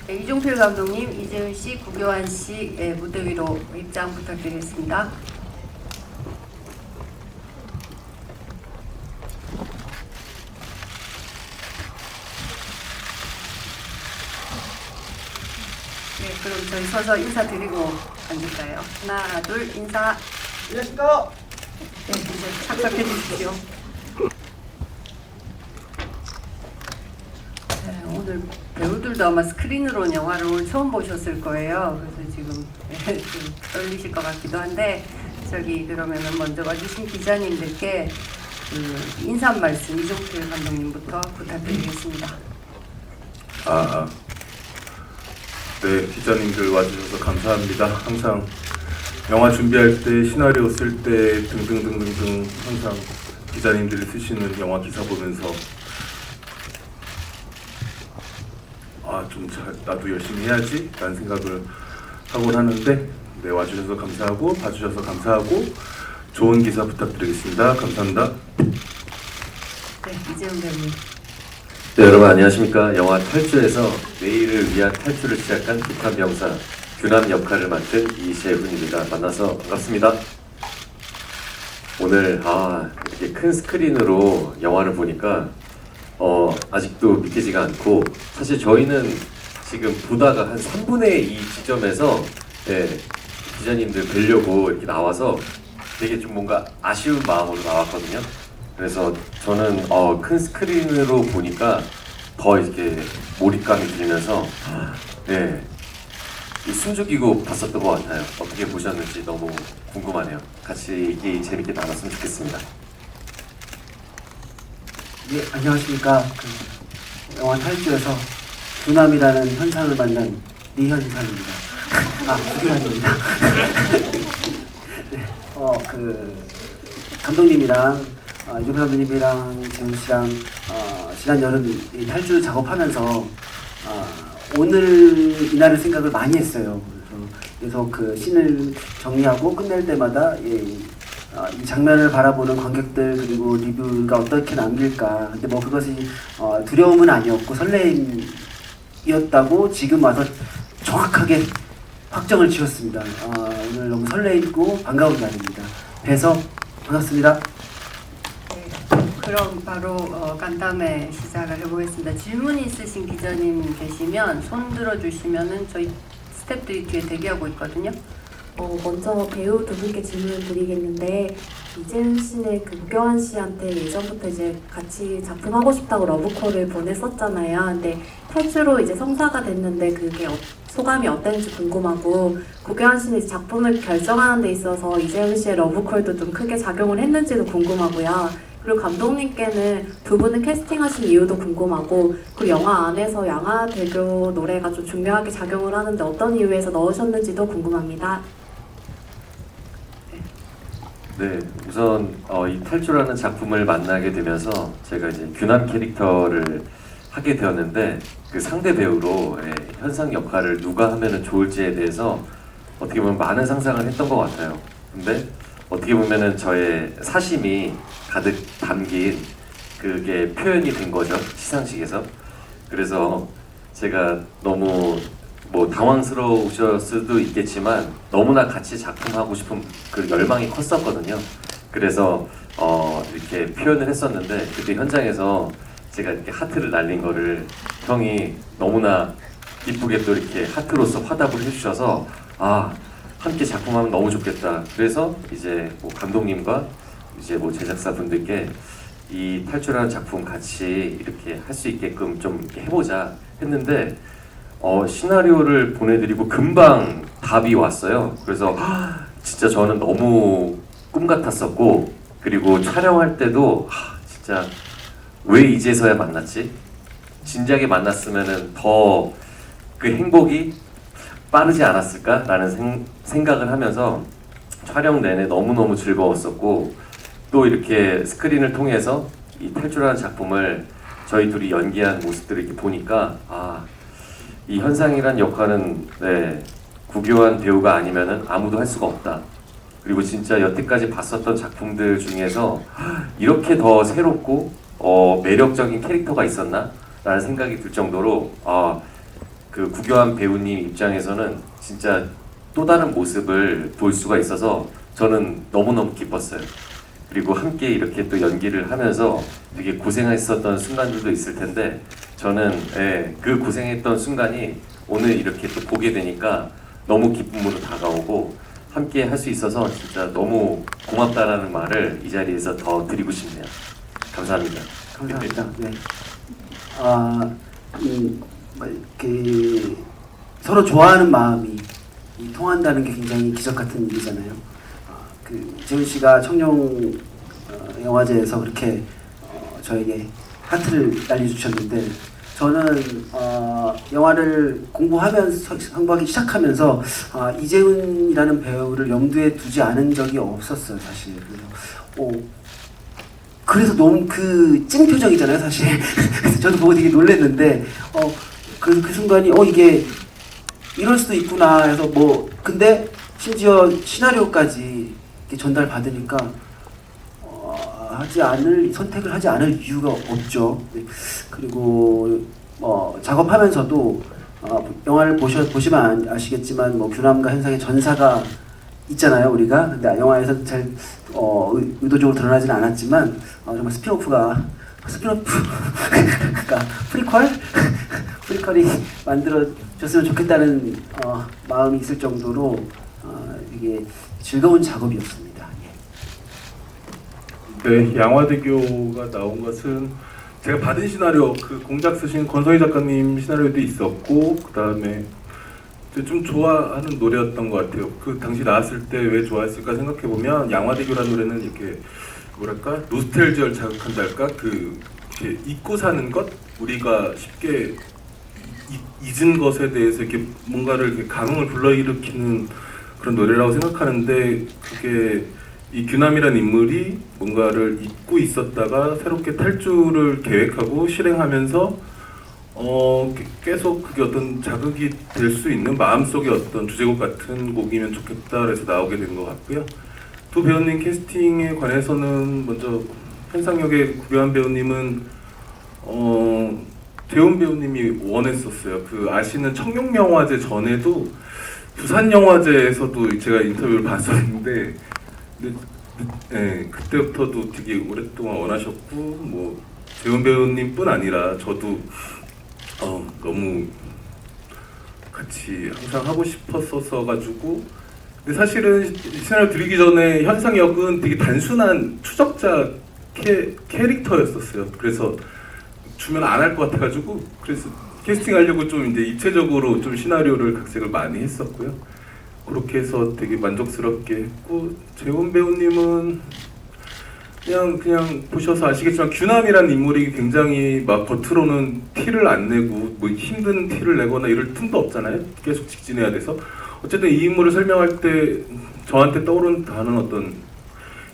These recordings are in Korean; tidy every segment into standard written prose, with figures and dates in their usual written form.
네, 이종필 감독님, 이재훈 씨, 구교환 씨의 무대 위로 입장 부탁드리겠습니다. 네, 그럼 저희 서서 인사드리고 앉을까요? 하나, 둘, 인사. 안녕하십니까. 네, 이제 착석해 주십시오. 네, 오늘 배우들도 아마 스크린으로 영화를 오늘 처음 보셨을 거예요. 그래서 지금 좀 떨리실 것 같기도 한데, 저기 그러면은 먼저 와주신 기자님들께 그 인사 말씀 이종필 감독님부터 부탁드리겠습니다. 네, 기자님들 와주셔서 감사합니다. 항상 영화 준비할 때, 시나리오 쓸 때 등등등등등 항상 기자님들이 쓰시는 영화 기사 보면서 나도 열심히 해야지 라는 생각을 하곤 하는데, 네, 와주셔서 감사하고 봐주셔서 감사하고 좋은 기사 부탁드리겠습니다. 감사합니다. 네, 이재훈 배우님. 네, 여러분 안녕하십니까. 영화 탈주에서 내일을 위한 탈주를 시작한 북한 병사 규남 역할을 맡은 이재훈입니다. 만나서 반갑습니다. 오늘 이렇게 큰 스크린으로 영화를 보니까 아직도 믿기지가 않고, 사실 저희는 지금 보다가 한 3분의 2 지점에서 기자님들 뵈려고 이렇게 나와서 되게 좀 뭔가 아쉬운 마음으로 나왔거든요. 그래서 저는 큰 스크린으로 보니까 더 이렇게 몰입감이 들면서 숨죽이고 봤었던 것 같아요. 어떻게 보셨는지 너무 궁금하네요. 같이 얘기 재밌게 나눴으면 좋겠습니다. 예, 안녕하십니까. 영화 탈주에서 규남이라는 현상을 만난 리현상입니다. 구교환입니다. 네, 감독님이랑 이종필 감독님이랑 재훈 씨랑 지난 여름 이 탈주 작업하면서 오늘 이날을 생각을 많이 했어요. 그래서 그 씬을 정리하고 끝낼 때마다 이 장면을 바라보는 관객들 그리고 리뷰가 어떻게 남길까. 근데 뭐 그것이 두려움은 아니었고 설레임이었다고 지금 와서 정확하게 확정을 지었습니다. 오늘 너무 설레이고 반가운 날입니다. 뵈서 반갑습니다. 그럼 바로 간담회 시작을 해보겠습니다. 질문 있으신 기자님 계시면 손 들어주시면은 저희 스태프들이 뒤에 대기하고 있거든요. 먼저 배우 두 분께 질문을 드리겠는데, 이재훈 씨는 그 구교환 씨한테 예전부터 이제 같이 작품하고 싶다고 러브콜을 보냈었잖아요. 근데 탈주로 이제 성사가 됐는데 그게 소감이 어땠는지 궁금하고, 구교환 씨는 이제 작품을 결정하는 데 있어서 이재훈 씨의 러브콜도 좀 크게 작용을 했는지도 궁금하고요. 그리고 감독님께는 두 분을 캐스팅하신 이유도 궁금하고, 그리고 영화 안에서 양화대교 노래가 좀 중요하게 작용을 하는데 어떤 이유에서 넣으셨는지도 궁금합니다. 네, 우선 이 탈주라는 작품을 만나게 되면서 제가 이제 규남 캐릭터를 하게 되었는데, 그 상대 배우로 현상 역할을 누가 하면은 좋을지에 대해서 어떻게 보면 많은 상상을 했던 것 같아요. 근데 어떻게 보면은 저의 사심이 가득 담긴 그게 표현이 된 거죠, 시상식에서. 그래서 제가 너무 당황스러우셨을 수도 있겠지만 너무나 같이 작품하고 싶은 그 열망이 컸었거든요. 그래서 이렇게 표현을 했었는데, 그때 현장에서 제가 이렇게 하트를 날린 거를 형이 너무나 이쁘게 또 이렇게 하트로서 화답을 해주셔서 함께 작품하면 너무 좋겠다. 그래서 이제 감독님과 이제 제작사분들께 이 탈주라는 작품 같이 이렇게 할 수 있게끔 좀 이렇게 해보자 했는데, 시나리오를 보내드리고 금방 답이 왔어요. 그래서 진짜 저는 너무 꿈 같았었고, 그리고 촬영할 때도 진짜 왜 이제서야 만났지? 진작에 만났으면은 더 그 행복이 빠르지 않았을까라는 생각을 하면서 촬영 내내 너무너무 즐거웠었고, 또 이렇게 스크린을 통해서 이 탈주라는 작품을 저희 둘이 연기한 모습들을 이렇게 보니까 이 현상이란 역할은 구교환 배우가 아니면은 아무도 할 수가 없다. 그리고 진짜 여태까지 봤었던 작품들 중에서 이렇게 더 새롭고 매력적인 캐릭터가 있었나? 라는 생각이 들 정도로 그 구교한 배우님 입장에서는 진짜 또 다른 모습을 볼 수가 있어서 저는 너무너무 기뻤어요. 그리고 함께 이렇게 또 연기를 하면서 되게 고생했었던 순간들도 있을 텐데 저는 그 고생했던 순간이 오늘 이렇게 또 보게 되니까 너무 기쁨으로 다가오고 함께 할 수 있어서 진짜 너무 고맙다라는 말을 이 자리에서 더 드리고 싶네요. 감사합니다. 감사합니다. 네. 그 서로 좋아하는 마음이 통한다는 게 굉장히 기적 같은 일이잖아요. 그 재훈 씨가 청룡 영화제에서 그렇게 저에게 하트를 날려주셨는데 저는 영화를 공부하기 시작하면서 이재훈이라는 배우를 염두에 두지 않은 적이 없었어요, 사실. 그래서 너무 그 찐 표정이잖아요, 사실. 그래서 저도 보고 되게 놀랐는데 그 순간이 이게 이럴 수도 있구나 해서 근데 심지어 시나리오까지 이렇게 전달 받으니까 선택을 하지 않을 이유가 없죠. 그리고 작업하면서도 영화를 보시면 아시겠지만 아시겠지만 현상의 전사가 있잖아요, 우리가. 근데 영화에서 잘 의도적으로 드러나지는 않았지만 정말 그러니까 프리퀄이 만들어졌으면 좋겠다는 마음이 있을 정도로 이게 즐거운 작업이었습니다. 네, 양화대교가 나온 것은 제가 받은 시나리오, 그 공작 쓰신 권성희 작가님 시나리오도 있었고, 그 다음에 좀 좋아하는 노래였던 것 같아요. 그 당시 나왔을 때 왜 좋아했을까 생각해 보면 양화대교라는 노래는 이렇게 뭐랄까 노스텔지어를 자극한달까, 이렇게 잊고 사는 것, 우리가 쉽게 잊은 것에 대해서 이렇게 뭔가를 이렇게 감흥을 불러일으키는 그런 노래라고 생각하는데, 그게 이 규남이라는 인물이 뭔가를 잊고 있었다가 새롭게 탈주를 계획하고 실행하면서 계속 그게 어떤 자극이 될 수 있는 마음속의 어떤 주제곡 같은 곡이면 좋겠다 그래서 나오게 된 것 같고요. 두 배우님 캐스팅에 관해서는 먼저 현상역의 구교한 배우님은 재훈 배우님이 원했었어요. 그 아시는 청룡영화제 전에도 부산영화제에서도 제가 인터뷰를 봤었는데, 그때부터도 되게 오랫동안 원하셨고, 재훈 배우님뿐 아니라 저도 너무 같이 항상 하고 싶었어서 가지고. 근데 사실은 시나리오 드리기 전에 현상역은 되게 단순한 추적자 캐릭터였었어요. 그래서 주면 안 할 것 같아가지고, 그래서 캐스팅하려고 좀 이제 입체적으로 좀 시나리오를 각색을 많이 했었고요. 그렇게 해서 되게 만족스럽게 했고, 재훈 배우님은 그냥 보셔서 아시겠지만 규남이라는 인물이 굉장히 막 겉으로는 티를 안 내고 힘든 티를 내거나 이럴 틈도 없잖아요. 계속 직진해야 돼서. 어쨌든 이 인물을 설명할 때 저한테 떠오르는 단어는 어떤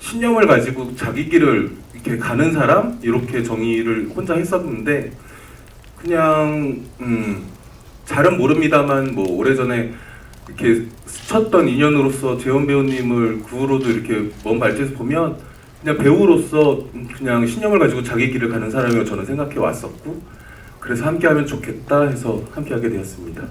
신념을 가지고 자기 길을 이렇게 가는 사람, 이렇게 정의를 혼자 했었는데, 그냥 잘은 모릅니다만 오래전에 이렇게 스쳤던 인연으로서 재원 배우님을 그 후로도 이렇게 먼 발치에서 보면 그냥 배우로서 그냥 신념을 가지고 자기 길을 가는 사람이라고 저는 생각해 왔었고, 그래서 함께하면 좋겠다 해서 함께하게 되었습니다.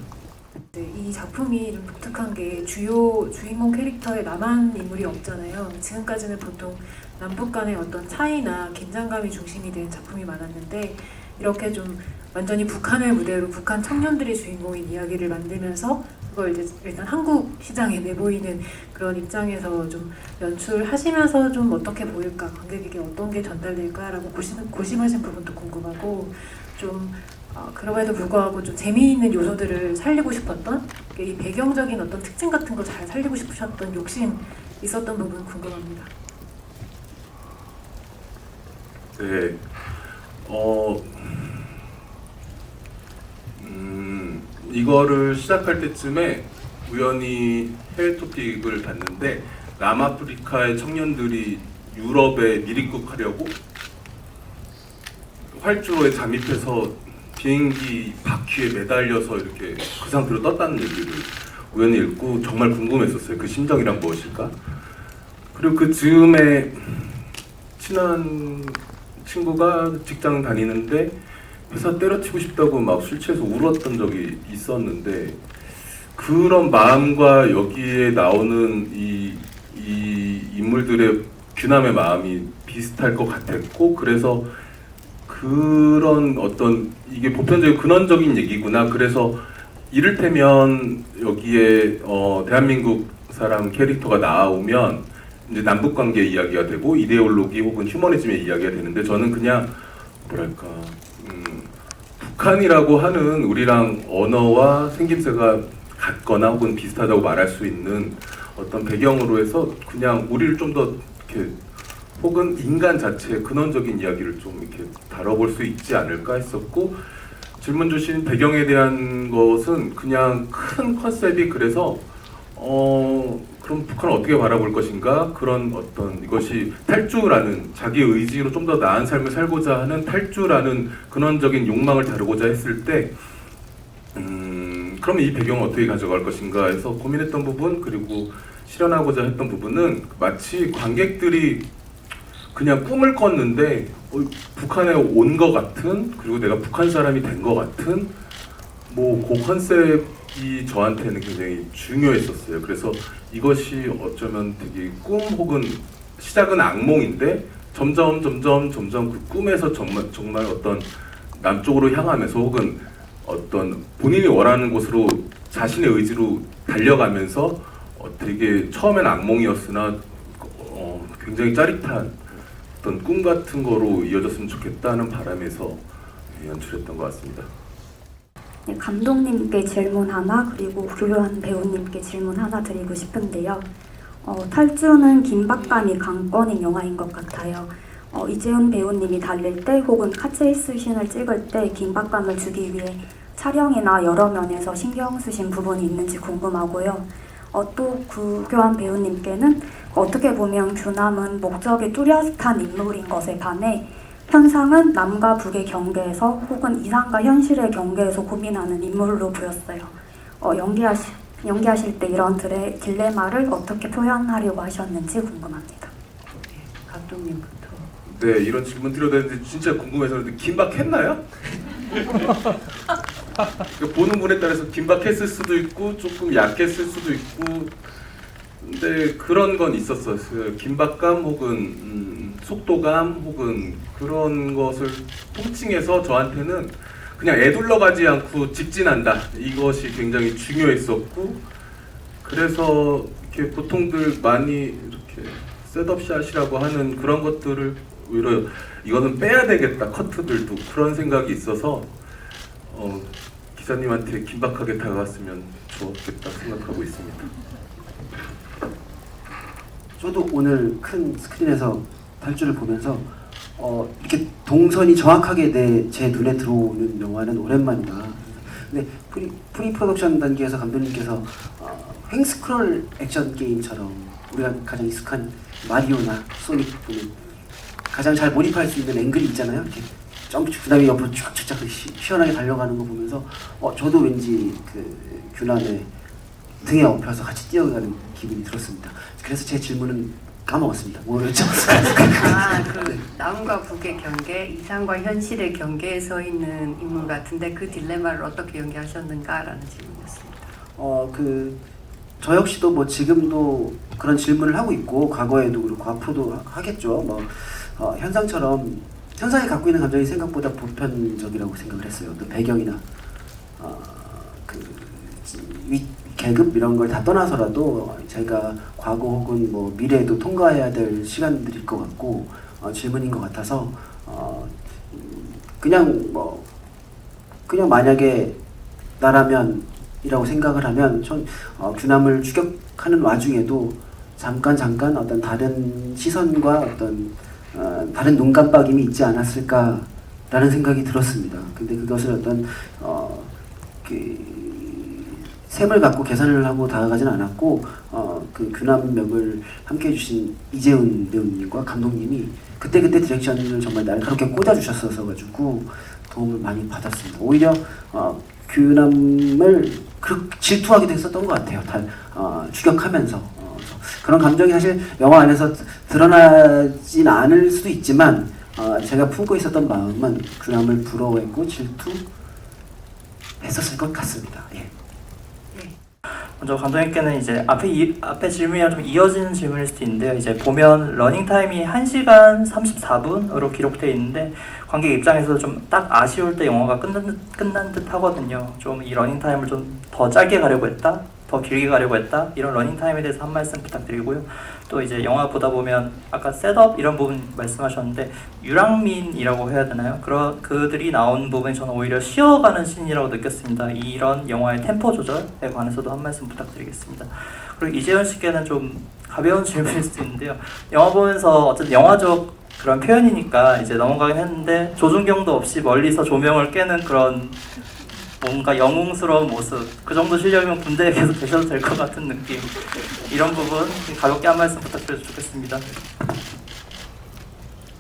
네, 이 작품이 좀 독특한 게 주인공 캐릭터에 남한 인물이 없잖아요. 지금까지는 보통 남북 간의 어떤 차이나 긴장감이 중심이 된 작품이 많았는데, 이렇게 좀 완전히 북한을 무대로 북한 청년들이 주인공인 이야기를 만들면서 그걸 이제 일단 한국 시장에 내보이는 그런 입장에서 좀 연출하시면서 좀 어떻게 보일까, 관객에게 어떤 게 전달될까라고 고심하신 부분도 궁금하고, 좀 그럼에도 불구하고 좀 재미있는 요소들을 살리고 싶었던, 이 배경적인 어떤 특징 같은 거 잘 살리고 싶으셨던 욕심 있었던 부분 궁금합니다. 네, 이거를 시작할 때쯤에 우연히 해외 토픽을 봤는데, 남아프리카의 청년들이 유럽에 미립국하려고 활주로에 잠입해서 비행기 바퀴에 매달려서 이렇게 그 상태로 떴다는 얘기를 우연히 읽고 정말 궁금했었어요. 그 심정이란 무엇일까? 그리고 그 즈음에 친한 친구가 직장 다니는데 회사 때려치고 싶다고 막 술 취해서 울었던 적이 있었는데 그런 마음과 여기에 나오는 이 인물들의 규남의 마음이 비슷할 것 같았고 그래서 그런 어떤 이게 보편적인 근원적인 얘기구나. 그래서 이를테면 여기에 대한민국 사람 캐릭터가 나오면 이제 남북 관계 이야기가 되고 이데올로기 혹은 휴머니즘의 이야기가 되는데 저는 그냥 뭐랄까 북한이라고 하는 우리랑 언어와 생김새가 같거나 혹은 비슷하다고 말할 수 있는 어떤 배경으로 해서 그냥 우리를 좀 더 이렇게 혹은 인간 자체의 근원적인 이야기를 좀 이렇게 다뤄볼 수 있지 않을까 했었고 질문 주신 배경에 대한 것은 그냥 큰 컨셉이 그래서 그럼 북한을 어떻게 바라볼 것인가 그런 어떤 이것이 탈주라는 자기 의지로 좀 더 나은 삶을 살고자 하는 탈주라는 근원적인 욕망을 다루고자 했을 때 그럼 이 배경을 어떻게 가져갈 것인가 해서 고민했던 부분 그리고 실현하고자 했던 부분은 마치 관객들이 그냥 꿈을 꿨는데 북한에 온 것 같은 그리고 내가 북한 사람이 된 것 같은 뭐 그 컨셉이 저한테는 굉장히 중요했었어요. 그래서 이것이 어쩌면 되게 꿈 혹은 시작은 악몽인데 점점 그 꿈에서 정말 어떤 남쪽으로 향하면서 혹은 어떤 본인이 원하는 곳으로 자신의 의지로 달려가면서 되게 처음엔 악몽이었으나 굉장히 짜릿한 어떤 꿈 같은 거로 이어졌으면 좋겠다는 바람에서 연출했던 것 같습니다. 네, 감독님께 질문 하나 그리고 구효한 배우님께 질문 하나 드리고 싶은데요. 탈주는 긴박감이 강권인 영화인 것 같아요. 이재훈 배우님이 달릴 때 혹은 카체이스 씬을 찍을 때 긴박감을 주기 위해 촬영이나 여러 면에서 신경 쓰신 부분이 있는지 궁금하고요. 또 구교환 배우님께는 어떻게 보면 규남은 목적이 뚜렷한 인물인 것에 반해 현상은 남과 북의 경계에서 혹은 이상과 현실의 경계에서 고민하는 인물로 보였어요. 연기하실 때 이런 딜레마를 어떻게 표현하려고 하셨는지 궁금합니다. 감독님부터. 네, 이런 질문 드려야 되는데 진짜 궁금해서 그런데 긴박했나요? 보는 분에 따라서 긴박했을 수도 있고 조금 약했을 수도 있고 근데 그런 건 있었어요. 긴박감 혹은 속도감 혹은 그런 것을 통칭해서 저한테는 그냥 애둘러 가지 않고 직진한다. 이것이 굉장히 중요했었고 그래서 이렇게 보통들 많이 이렇게 셋업샷이라고 하는 그런 것들을 오히려 이거는 빼야 되겠다. 커트들도 그런 생각이 있어서 기자님한테 긴박하게 다가갔으면 좋겠다 생각하고 있습니다. 저도 오늘 큰 스크린에서 탈주를 보면서 이렇게 동선이 정확하게 제 눈에 들어오는 영화는 오랜만이다. 근데 프리 프로덕션 단계에서 감독님께서 횡스크롤 액션 게임처럼 우리가 가장 익숙한 마리오나 소닉 보는 가장 잘 몰입할 수 있는 앵글이 있잖아요. 이렇게 점프 그다음에 옆으로 쫙쫙 시원하게 달려가는 거 보면서 저도 왠지 그 규남의 등에 업혀서 같이 뛰어가는 기분이 들었습니다. 그래서 제 질문은 까먹었습니다. 뭐였죠? 그 남과 북의 경계, 이상과 현실의 경계에 서 있는 인물 같은데 그 딜레마를 어떻게 연기하셨는가라는 질문이었습니다. 저 역시도 뭐 지금도 그런 질문을 하고 있고 과거에도 그렇고 앞으로도 하겠죠. 현상이 갖고 있는 감정이 생각보다 보편적이라고 생각을 했어요. 또 배경이나 계급 이런 걸 다 떠나서라도 제가 과거 혹은 뭐 미래에도 통과해야 될 시간들일 것 같고 질문인 것 같아서 그냥 만약에 나라면이라고 생각을 하면 전 규남을 추격하는 와중에도 잠깐 어떤 다른 시선과 어떤 다른 눈 깜빡임이 있지 않았을까라는 생각이 들었습니다. 근데 그것을 어떤 셈을 갖고 계산을 하고 다가가지는 않았고 그 규남역을 함께 해주신 이재훈 배우님과 감독님이 그때 디렉션을 정말 날카롭게 꽂아주셨어서 가지고 도움을 많이 받았습니다. 오히려 규남을 질투하기도 했었던 것 같아요. 추격하면서 그런 감정이 사실 영화 안에서 드러나진 않을 수도 있지만 제가 품고 있었던 마음은 규남을 부러워했고 질투했었을 것 같습니다. 예. 먼저 감독님께는 이제 앞에 질문이랑 좀 이어지는 질문일 수도 있는데요. 이제 보면 러닝 타임이 1시간 34분으로 기록되어 있는데 관객 입장에서 좀 딱 아쉬울 때 영화가 끝난 듯 하거든요. 좀 이 러닝 타임을 좀 더 짧게 가려고 했다, 더 길게 가려고 했다, 이런 러닝 타임에 대해서 한 말씀 부탁드리고요. 또 이제 영화 보다 보면 아까 셋업 이런 부분 말씀하셨는데 유랑민이라고 해야 되나요? 그들이 나온 부분이 저는 오히려 쉬어가는 씬이라고 느꼈습니다. 이런 영화의 템포 조절에 관해서도 한 말씀 부탁드리겠습니다. 그리고 이재현 씨께는 좀 가벼운 질문일 수도 있는데요. 영화 보면서 어쨌든 영화적 그런 표현이니까 이제 넘어가긴 했는데 조준경도 없이 멀리서 조명을 깨는 그런 뭔가 영웅스러운 모습, 그 정도 실력이면 군대에 계속 계셔도 될 것 같은 느낌, 이런 부분 가볍게 한 말씀 부탁드려도 좋겠습니다.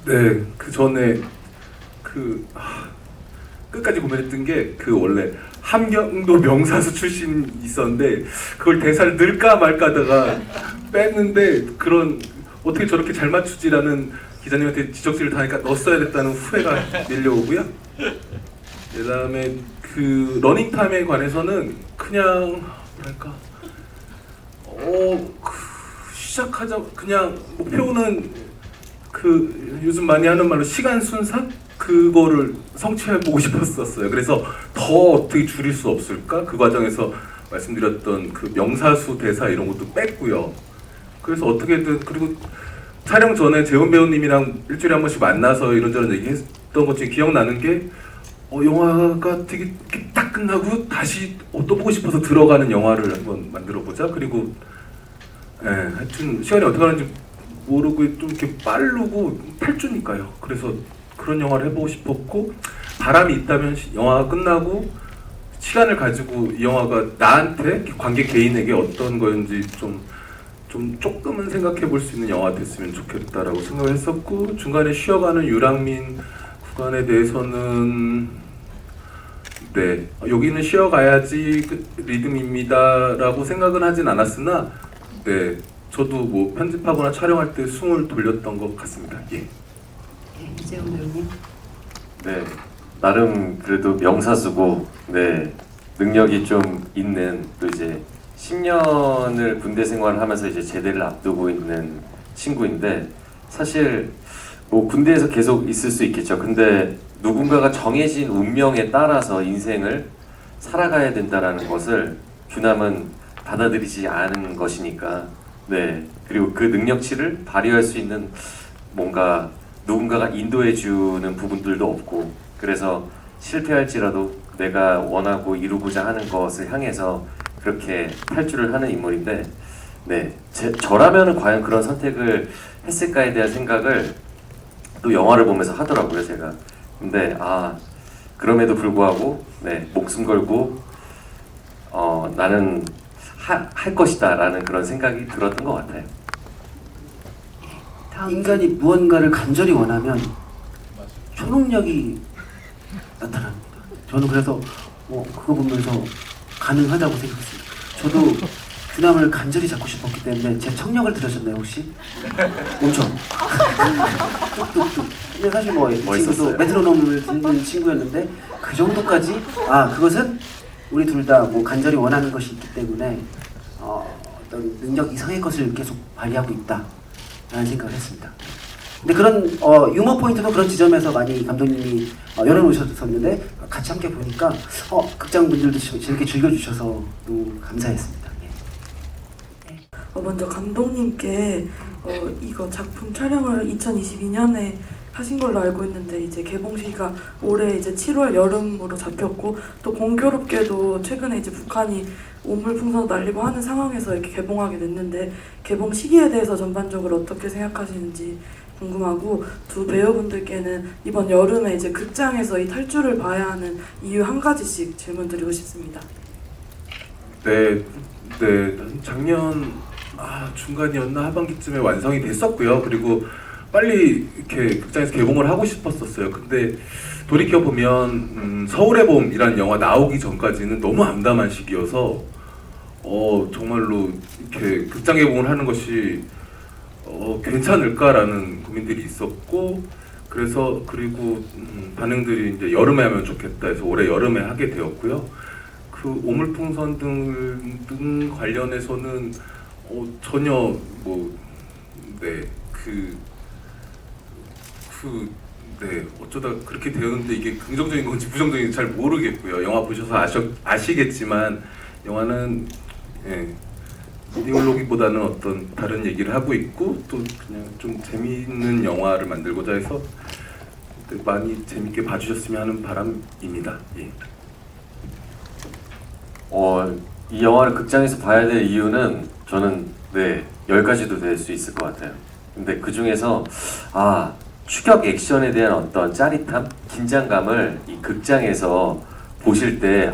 네, 그 전에 끝까지 고민했던 게 원래 함경도 명사수 출신 있었는데 그걸 대사를 넣을까 말까 하다가 뺐는데 그런 어떻게 저렇게 잘 맞추지라는 기자님한테 지적질을 당하니까 넣었어야 됐다는 후회가 밀려오고요. 그다음에 그 러닝타임에 관해서는 그냥 뭐랄까 시작하자 그냥 목표는 요즘 많이 하는 말로 시간 순삭 그거를 성취해보고 싶었었어요. 그래서 더 어떻게 줄일 수 없을까? 그 과정에서 말씀드렸던 그 명사수 대사 이런 것도 뺐고요. 그래서 어떻게든 그리고 촬영 전에 재훈 배우님이랑 일주일에 한 번씩 만나서 이런저런 얘기했던 것 중에 기억나는 게 영화가 되게 딱 끝나고 다시 또 보고 싶어서 들어가는 영화를 한번 만들어보자. 그리고 하여튼 시간이 어떻게 가는지 모르고 좀 이렇게 빠르고 8주니까요. 그래서 그런 영화를 해보고 싶었고 바람이 있다면 영화가 끝나고 시간을 가지고 이 영화가 나한테 관객 개인에게 어떤 거였는지 조금은 생각해 볼 수 있는 영화 됐으면 좋겠다라고 생각을 했었고 중간에 쉬어가는 유랑민 구간에 대해서는 네 여기는 쉬어가야지 리듬입니다라고 생각은 하진 않았으나 네 저도 뭐 편집하거나 촬영할 때 숨을 돌렸던 것 같습니다. 예. 네, 이재훈 배우님. 네, 나름 그래도 명사수고 네 능력이 좀 있는 또 이제 10년을 군대 생활을 하면서 이제 제대를 앞두고 있는 친구인데 사실 뭐 군대에서 계속 있을 수 있겠죠. 근데 누군가가 정해진 운명에 따라서 인생을 살아가야 된다라는 것을 규남은 받아들이지 않은 것이니까 네 그리고 그 능력치를 발휘할 수 있는 뭔가 누군가가 인도해 주는 부분들도 없고 그래서 실패할지라도 내가 원하고 이루고자 하는 것을 향해서 그렇게 탈주를 하는 인물인데 네 저라면은 과연 그런 선택을 했을까에 대한 생각을 또 영화를 보면서 하더라고요 제가. 근데 그럼에도 불구하고 네 목숨 걸고 나는 할 것이다라는 그런 생각이 들었던 것 같아요. 인간이 무언가를 간절히 원하면 초능력이 나타납니다. 저는 그래서 그거 보면서 가능하다고 생각했습니다. 저도 규남을 간절히 잡고 싶었기 때문에 제 청력을 들으셨나요 혹시? 엄청 뚝뚝뚝. 근데 사실 이 친구도 멋있었어요. 메트로놈을 듣는 친구였는데 그 정도까지 그것은 우리 둘 다 뭐 간절히 원하는 것이 있기 때문에 어떤 능력 이상의 것을 계속 발휘하고 있다라는 생각을 했습니다. 근데 그런 유머 포인트도 그런 지점에서 많이 감독님이 열어놓으셨었는데 같이 함께 보니까 극장 분들도 이렇게 즐겨주셔서 너무 감사했습니다. 예. 먼저 감독님께 이거 작품 촬영을 2022년에 하신 걸로 알고 있는데 이제 개봉 시기가 올해 이제 7월 여름으로 잡혔고 또 공교롭게도 최근에 이제 북한이 오물풍선 날리고 하는 상황에서 이렇게 개봉하게 됐는데 개봉 시기에 대해서 전반적으로 어떻게 생각하시는지 궁금하고 두 배우분들께는 이번 여름에 이제 극장에서 이 탈주를 봐야 하는 이유 한 가지씩 질문 드리고 싶습니다. 네, 작년 중간이었나 하반기쯤에 완성이 됐었고요. 그리고 빨리 이렇게 극장에서 개봉을 하고 싶었었어요. 근데 돌이켜 보면 서울의 봄이라는 영화 나오기 전까지는 너무 암담한 시기여서 정말로 이렇게 극장 개봉을 하는 것이 괜찮을까라는 고민들이 있었고 그래서 그리고 반응들이 이제 여름에 하면 좋겠다 해서 올해 여름에 하게 되었고요. 그 오물풍선 등 관련해서는 전혀 어쩌다 그렇게 되었는데 이게 긍정적인 건지 부정적인지 잘 모르겠고요. 영화 보셔서 아시겠지만 영화는 이데올로기보다는 어떤 다른 얘기를 하고 있고 또 그냥 좀 재미있는 영화를 만들고자 해서 많이 재밌게 봐주셨으면 하는 바람입니다. 예. 이 영화를 극장에서 봐야 될 이유는 저는 10가지도 될 수 있을 것 같아요. 근데 그 중에서 추격 액션에 대한 어떤 짜릿함, 긴장감을 이 극장에서 보실 때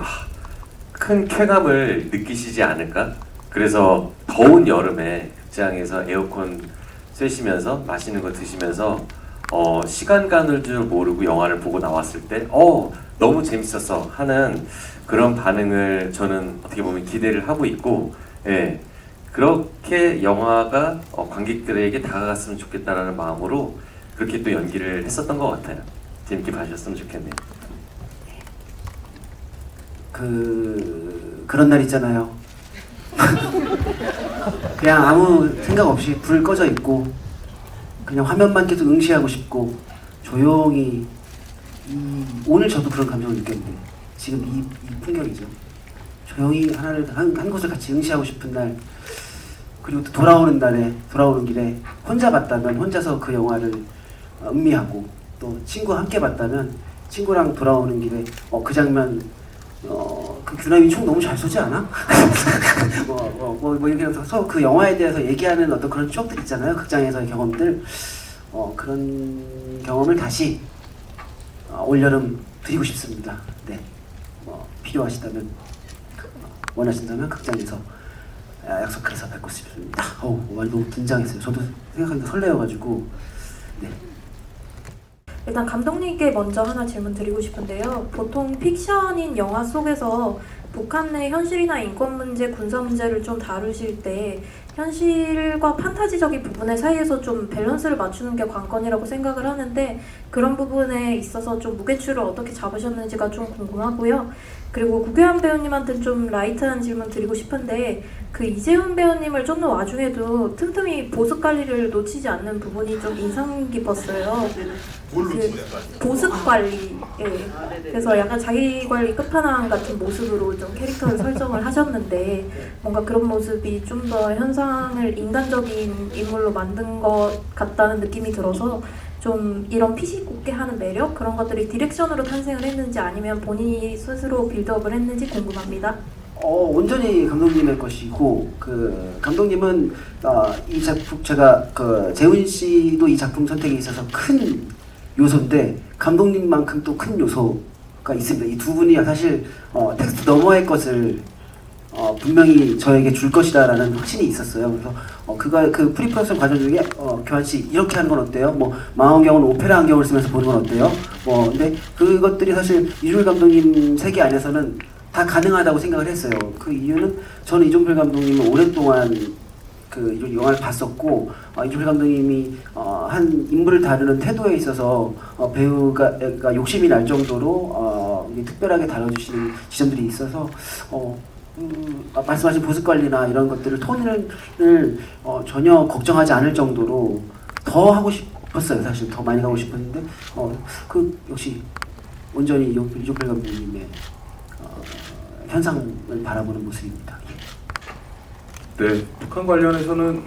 큰 쾌감을 느끼시지 않을까? 그래서 더운 여름에 극장에서 에어컨 쐬시면서 맛있는 거 드시면서 시간 가는 줄 모르고 영화를 보고 나왔을 때 너무 재밌었어 하는 그런 반응을 저는 어떻게 보면 기대를 하고 있고, 그렇게 영화가 관객들에게 다가갔으면 좋겠다라는 마음으로 그렇게 또 연기를 했었던 것 같아요. 재밌게 봐주셨으면 좋겠네요. 그런 날 있잖아요. 그냥 아무 생각 없이 불 꺼져 있고 그냥 화면만 계속 응시하고 싶고 조용히 오늘 저도 그런 감정을 느꼈는데 지금 이 풍경이죠. 조용히 한 곳을 같이 응시하고 싶은 날, 그리고 또 돌아오는 길에 혼자 봤다면 혼자서 그 영화를 음미하고, 또 친구와 함께 봤다면 친구랑 돌아오는 길에 그 장면 그 규남이 총 너무 잘 쏘지 않아? 이렇게 해서 그 영화에 대해서 얘기하는 어떤 그런 추억들 있잖아요. 극장에서의 경험들. 그런 경험을 다시 올여름 드리고 싶습니다. 네. 필요하시다면, 원하신다면 극장에서 약속해서 뵙고 싶습니다. 많이 너무 긴장했어요. 저도 생각하니까 설레어가지고. 네. 일단 감독님께 먼저 하나 질문 드리고 싶은데요. 보통 픽션인 영화 속에서 북한 내 현실이나 인권 문제, 군사 문제를 좀 다루실 때 현실과 판타지적인 부분의 사이에서 좀 밸런스를 맞추는 게 관건이라고 생각을 하는데, 그런 부분에 있어서 좀 무게추를 어떻게 잡으셨는지가 좀 궁금하고요. 그리고 구교환 배우님한테 좀 라이트한 질문 드리고 싶은데, 그 이재훈 배우님을 쫓는 와중에도 틈틈이 보습 관리를 놓치지 않는 부분이 좀 인상 깊었어요. 보습 관리. 그래서 약간 자기 관리 끝판왕 같은 모습으로 좀 캐릭터를 설정을 하셨는데, 뭔가 그런 모습이 좀 더 현상을 인간적인 인물로 만든 것 같다는 느낌이 들어서 좀 이런 피식 웃게 하는 매력, 그런 것들이 디렉션으로 탄생을 했는지 아니면 본인이 스스로 빌드업을 했는지 궁금합니다. 온전히 감독님의 것이고, 감독님은 이 작품, 제가 재훈 씨도 이 작품 선택에 있어서 큰 요소인데 감독님만큼 또 큰 요소가 있습니다. 이 두 분이 사실 텍스트 너머의 것을 분명히 저에게 줄 것이다라는 확신이 있었어요. 그래서 그 프리프로덕션 과정 중에 교환 씨 이렇게 하는 건 어때요? 망원경은 오페라 안경을 쓰면서 보는 건 어때요? 근데 그것들이 사실 이종필 감독님 세계 안에서는 다 가능하다고 생각을 했어요. 그 이유는 저는 이종필 감독님을 오랫동안 그 영화를 봤었고, 이종필 감독님이 한 인물을 다루는 태도에 있어서 배우가 욕심이 날 정도로 특별하게 다뤄주시는 지점들이 있어서 말씀하신 보습 관리나 이런 것들을 톤을 전혀 걱정하지 않을 정도로 더 하고 싶었어요. 사실 더 많이 가고 싶었는데 역시 온전히 이종필 감독님의 현상을 바라보는 모습입니다. 네, 북한 관련해서는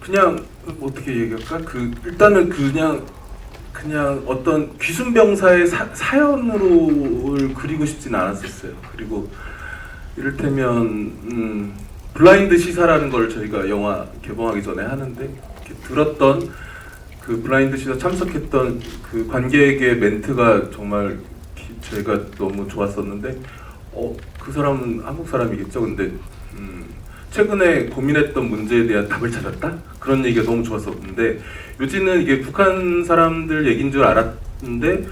그냥 어떻게 얘기할까? 일단은 그냥 어떤 귀순병사의 사연으로 그리고 싶진 않았었어요. 그리고 이를테면 블라인드 시사라는 걸 저희가 영화 개봉하기 전에 하는데, 이렇게 들었던 그 블라인드 시사 참석했던 그 관객의 멘트가 정말 제가 너무 좋았었는데, 그 사람은 한국 사람이겠죠. 근데 최근에 고민했던 문제에 대한 답을 찾았다? 그런 얘기가 너무 좋았었는데, 요지는 이게 북한 사람들 얘기인 줄 알았는데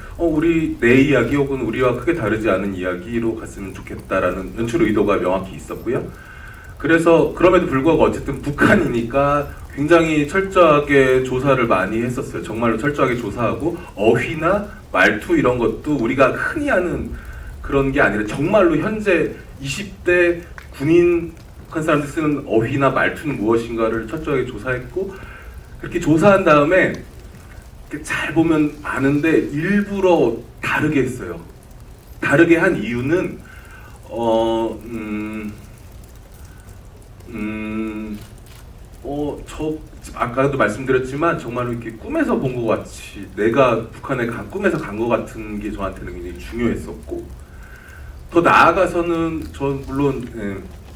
내 이야기 혹은 우리와 크게 다르지 않은 이야기로 갔으면 좋겠다라는 연출 의도가 명확히 있었고요. 그래서 그럼에도 불구하고 어쨌든 북한이니까 굉장히 철저하게 조사를 많이 했었어요. 정말로 철저하게 조사하고 어휘나 말투 이런 것도 우리가 흔히 하는 그런 게 아니라 정말로 현재 20대 군인 북한 사람들이 쓰는 어휘나 말투는 무엇인가를 철저하게 조사했고, 그렇게 조사한 다음에 잘 보면 아는데 일부러 다르게 했어요. 다르게 한 이유는 저 아까도 말씀드렸지만 정말로 이렇게 꿈에서 본 것 같이 내가 북한에 꿈에서 간 것 같은 게 저한테는 굉장히 중요했었고, 더 나아가서는 전 물론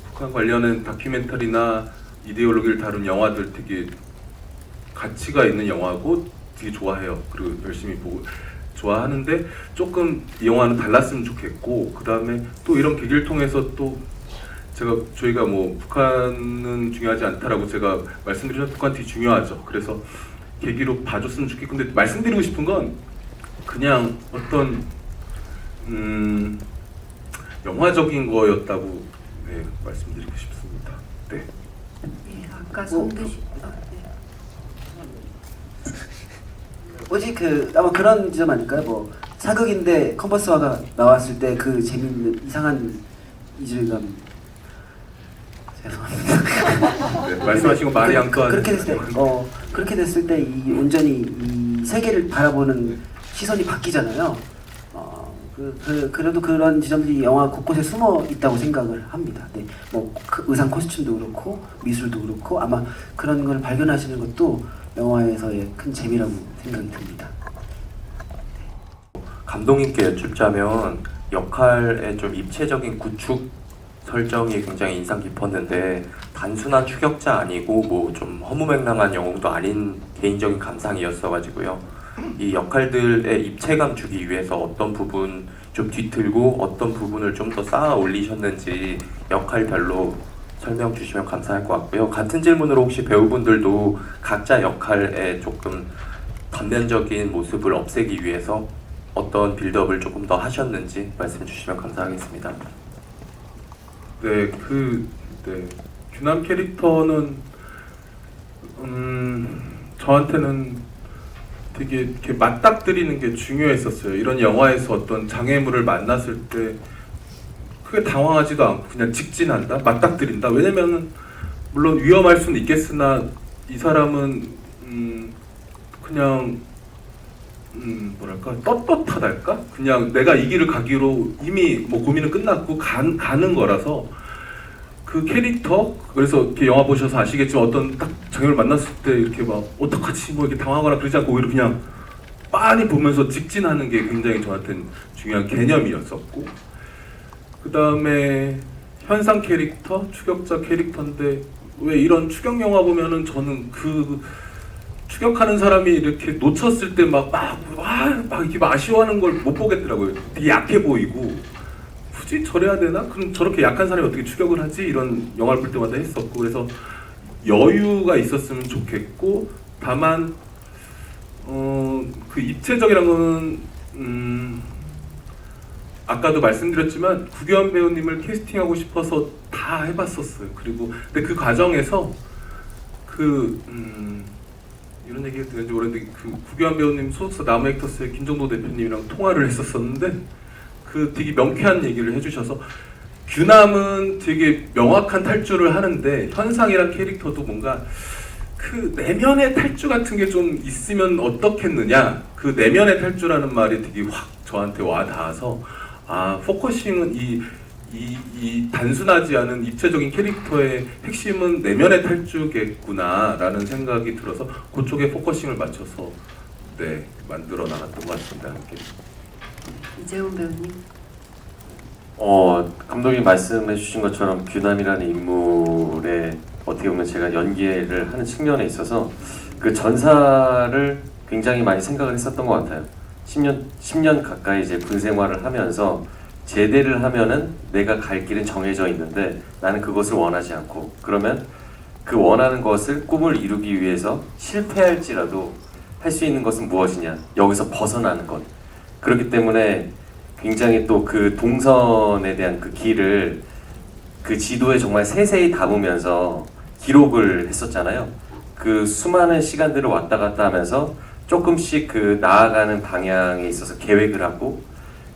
북한 관련한 다큐멘터리나 이데올로기를 다룬 영화들 되게 가치가 있는 영화고 되게 좋아해요. 그리고 열심히 보고 좋아하는데 조금 이 영화는 달랐으면 좋겠고, 그 다음에 또 이런 계기를 통해서 또 저희가 뭐 북한은 중요하지 않다라고 제가 말씀드리면 북한 되게 중요하죠. 그래서 계기로 봐줬으면 좋겠고, 근데 말씀드리고 싶은 건 그냥 어떤 영화적인 거였다고 말씀드리고 싶습니다. 네. 예, 아까 손드시 뭐지 아마 그런 지점 아닐까요? 뭐 사극인데 컨버스화가 나왔을 때 그 재밌는 이상한 이질감. 죄송합니다. 네, 말씀하신 거 말이 안 통하는. 그렇게 됐을 때 이 온전히 이 세계를 바라보는 시선이 바뀌잖아요. 그래도 그런 지점들이 영화 곳곳에 숨어 있다고 생각을 합니다. 네, 뭐 의상 코스튬도 그렇고 미술도 그렇고 아마 그런 걸 발견하시는 것도 영화에서의 큰 재미라고 생각이 듭니다. 감독님께 여쭙자면 역할의 좀 입체적인 구축 설정이 굉장히 인상 깊었는데 단순한 추격자 아니고 뭐 좀 허무맹랑한 영웅도 아닌 개인적인 감상이었어가지고요. 이 역할들의 입체감 주기 위해서 어떤 부분 좀 뒤틀고 어떤 부분을 좀 더 쌓아 올리셨는지 역할별로 설명 주시면 감사할 것 같고요. 같은 질문으로 혹시 배우분들도 각자 역할에 조금 단면적인 모습을 없애기 위해서 어떤 빌드업을 조금 더 하셨는지 말씀 주시면 감사하겠습니다. 네, 규남 캐릭터는 저한테는 되게 이렇게 맞닥뜨리는 게 중요했었어요. 이런 영화에서 어떤 장애물을 만났을 때 크게 당황하지도 않고 그냥 직진한다, 맞닥뜨린다. 왜냐면은 물론 위험할 수는 있겠으나 이 사람은 그냥 뭐랄까 떳떳하달까? 그냥 내가 이 길을 가기로 이미 뭐 고민은 끝났고 가는 거라서 그 캐릭터, 그래서 이렇게 영화 보셔서 아시겠지만 어떤 딱 장애를 만났을 때 이렇게 막 어떡하지 뭐 이렇게 당하거나 그러지 않고 오히려 그냥 빤히 보면서 직진하는 게 굉장히 저한테는 중요한 개념이었었고, 그 다음에 현상 캐릭터, 추격자 캐릭터인데 왜 이런 추격 영화 보면은 저는 그 추격하는 사람이 이렇게 놓쳤을 때 막 이렇게 아쉬워하는 걸 못 보겠더라고요. 되게 약해 보이고 굳이 저래야 되나? 그럼 저렇게 약한 사람이 어떻게 추격을 하지? 이런 영화를 볼 때마다 했었고, 그래서 여유가 있었으면 좋겠고, 다만 그 입체적이란 거는 아까도 말씀드렸지만 구교환 배우님을 캐스팅하고 싶어서 다 해봤었어요. 그리고 근데 그 과정에서 이런 얘기 해도 되는지 모르겠는데 그 구교환 배우님 소속사 남해액터스의 김정도 대표님이랑 통화를 했었었는데 되게 명쾌한 얘기를 해주셔서 규남은 되게 명확한 탈주를 하는데 현상이란 캐릭터도 뭔가 그 내면의 탈주 같은 게 좀 있으면 어떻겠느냐, 그 내면의 탈주라는 말이 되게 확 저한테 와닿아서 포커싱은 이 단순하지 않은 입체적인 캐릭터의 핵심은 내면의 탈주겠구나라는 생각이 들어서 그쪽에 포커싱을 맞춰서 만들어 나갔던 것 같습니다. 함께. 이재훈 배우님. 감독님 말씀해 주신 것처럼 규남이라는 인물에 어떻게 보면 제가 연기를 하는 측면에 있어서 그 전사를 굉장히 많이 생각을 했었던 것 같아요. 10년 가까이 이제 군 생활을 하면서 제대를 하면은 내가 갈 길은 정해져 있는데 나는 그것을 원하지 않고, 그러면 그 원하는 것을 꿈을 이루기 위해서 실패할지라도 할 수 있는 것은 무엇이냐, 여기서 벗어나는 것. 그렇기 때문에 굉장히 또 그 동선에 대한 그 길을 그 지도에 정말 세세히 담으면서 기록을 했었잖아요. 그 수많은 시간들을 왔다 갔다 하면서 조금씩 그 나아가는 방향에 있어서 계획을 하고,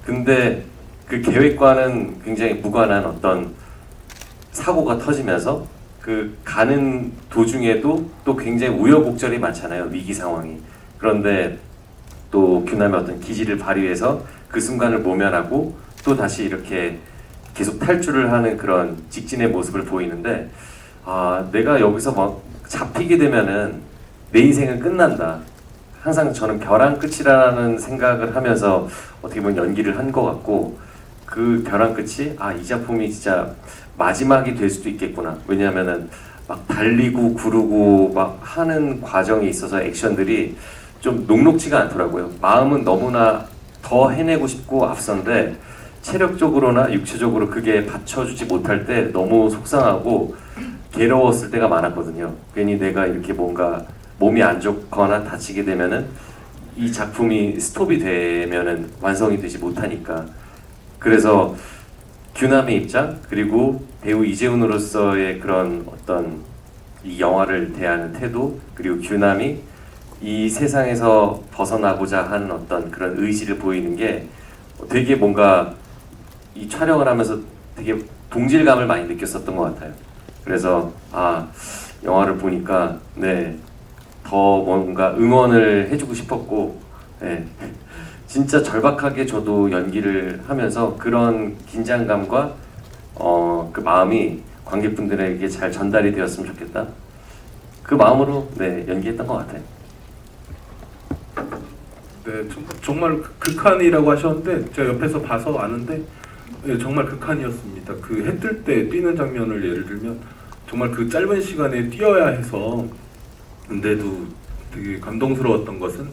근데 그 계획과는 굉장히 무관한 어떤 사고가 터지면서 그 가는 도중에도 또 굉장히 우여곡절이 많잖아요. 위기 상황이. 그런데 또 규남의 어떤 기질을 발휘해서 그 순간을 모면하고 또 다시 이렇게 계속 탈출을 하는 그런 직진의 모습을 보이는데, 아, 내가 여기서 막 잡히게 되면은 내 인생은 끝난다. 항상 저는 벼랑 끝이라는 생각을 하면서 어떻게 보면 연기를 한 것 같고, 그 벼랑 끝이 아, 이 작품이 진짜 마지막이 될 수도 있겠구나. 왜냐하면은 막 달리고 구르고 막 하는 과정에 있어서 액션들이 좀 녹록지가 않더라고요. 마음은 너무나 더 해내고 싶고 앞선데 체력적으로나 육체적으로 그게 받쳐주지 못할 때 너무 속상하고 괴로웠을 때가 많았거든요. 괜히 내가 이렇게 뭔가 몸이 안 좋거나 다치게 되면은 이 작품이 스톱이 되면은 완성이 되지 못하니까. 그래서 규남의 입장, 그리고 배우 이재훈으로서의 그런 어떤 이 영화를 대하는 태도, 그리고 규남이 이 세상에서 벗어나고자 하는 어떤 그런 의지를 보이는 게 되게 뭔가 이 촬영을 하면서 되게 동질감을 많이 느꼈었던 것 같아요. 그래서 아, 영화를 보니까 네, 더 뭔가 응원을 해주고 싶었고, 네, 진짜 절박하게 저도 연기를 하면서 그런 긴장감과 그 마음이 관객분들에게 잘 전달이 되었으면 좋겠다. 그 마음으로 네, 연기했던 것 같아요. 네, 정말 극한이라고 하셨는데 제가 옆에서 봐서 아는데 네, 정말 극한이었습니다. 그 해 뜰 때 뛰는 장면을 예를 들면 정말 그 짧은 시간에 뛰어야 해서, 근데도 되게 감동스러웠던 것은